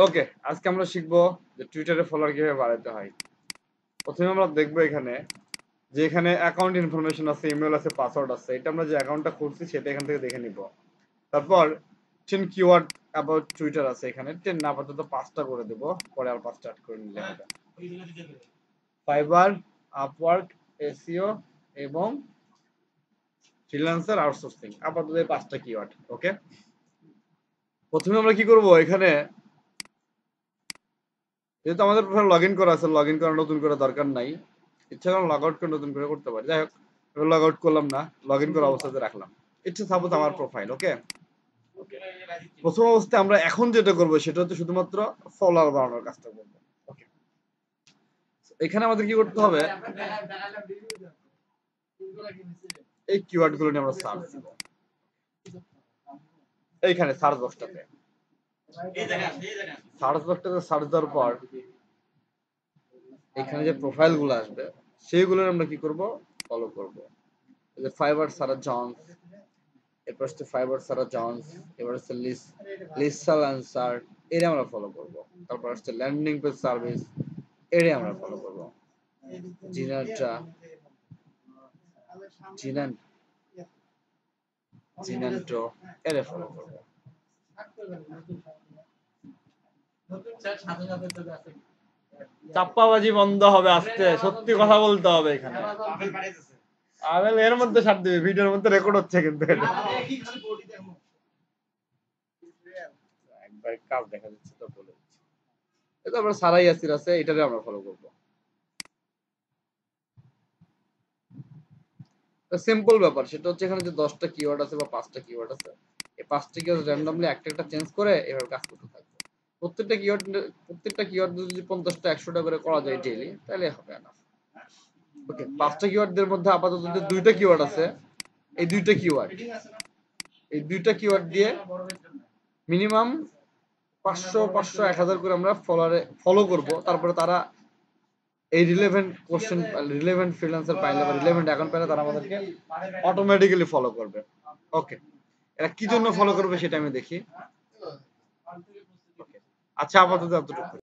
ওকে, আজকে আমরা শিখবো যে টুইটারে ফলোয়ার কিভাবে বাড়াতে হয়। প্রথমে আমরা দেখবো এখানে যে এখানে অ্যাকাউন্ট ইনফরমেশন আছে, ইমেল আছে, পাসওয়ার্ড আছে। এটা আমরা যে অ্যাকাউন্টটা খুলছি সেটা এখান থেকে দেখে নিব। তারপর 10 কিওয়ার্ড অ্যাবাউট টুইটার আছে এখানে। 10 না, আপাতত 5টা করে দেব, পরে আর 5টা অ্যাড করে নিলে হবে। ফাইবার, আপওয়ার্ক, এসইও এবং ফ্রিল্যান্সার আউটসোর্সিং, আপাতত এই 5টা কিওয়ার্ড। ওকে, প্রথমে আমরা কি করব, এখানে যেহেতু আমাদের প্রোফাইল লগ ইন করা আছে, লগ ইন করা নতুন করে দরকার নাই। ইচ্ছা করলে লগ আউট করে নতুন করে করতে পারি। যাই হোক, লগ আউট করলাম না, লগ ইন করা অবস্থাতে রাখলাম। ইটস সাপোজ আমার প্রোফাইল। ওকে, প্রথম অবস্থায় আমরা এখন যেটা করব সেটা হচ্ছে শুধুমাত্র ফলোয়ার বাড়ানোর কাজটা করব। ওকে, এখানে আমাদের কি করতে হবে, এই কিওয়ার্ড গুলো নিয়ে আমরা সার্চ দিব। এইখানে সার্চ বক্সটাতে সার্চ দেওয়ার পর এখানে যে প্রোফাইল গুলো আসবে সেইগুলো আমরা কি করব, ফলো করব। এই যে ফাইবার সারা জনস, এরপর হচ্ছে ফাইবার সারা জনস, এবার হচ্ছে লিসা ল্যান্সার, এর আমরা ফলো করব। তারপর হচ্ছে ল্যান্ডিং পেজ সার্ভিস, এর আমরা ফলো করব। জিনান্ট্রা, জিনান্টো, এর ফলো করব। চাপ্পাবাজি বন্ধ হবে আস্তে, সত্যি কথা বলতে হবে এখানে। আবেল এর মধ্যে ছাড় দিবে, ভিডিওর মধ্যে রেকর্ড হচ্ছে কিন্তু এটা। একবার কাজ দেখা যাচ্ছে তো বলে দিচ্ছি। এটা আমরা সারাই আসির আছে, এটারে আমরা ফলো করব। সিম্পল ব্যাপার, সেটা হচ্ছে এখানে যে 10টা কিওয়ার্ড আছে বা 5টা কিওয়ার্ড আছে, এই 5টা কিওয়ার্ড র্যান্ডমলি একটা একটা চেঞ্জ করে এভাবে কাজ করতে থাকবে। প্রত্যেকটা কিওয়ার্ড যদি 50টা 100টা করে করা যায় ডেইলি, তাহলে হবে না। ওকে, 5টা কিওয়ার্ডের মধ্যে আপাতত যে 2টা কিওয়ার্ড আছে, এই 2টা কিওয়ার্ড দিয়ে মিনিমাম 500 500 1000 করে আমরা ফলো করব। তারপরে তারা এই রিলেভেন্ট ফ্রিল্যান্সার পাইলে বা রিলেভেন্ট অ্যাকাউন্ট পাইলে তারা আমাদেরকে অটোমেটিক্যালি ফলো করবে। ওকে, এরা কি জন্য ফলো করবে সেটা আমি দেখি। ওকে, আচ্ছা, আপাতত এতটুকু।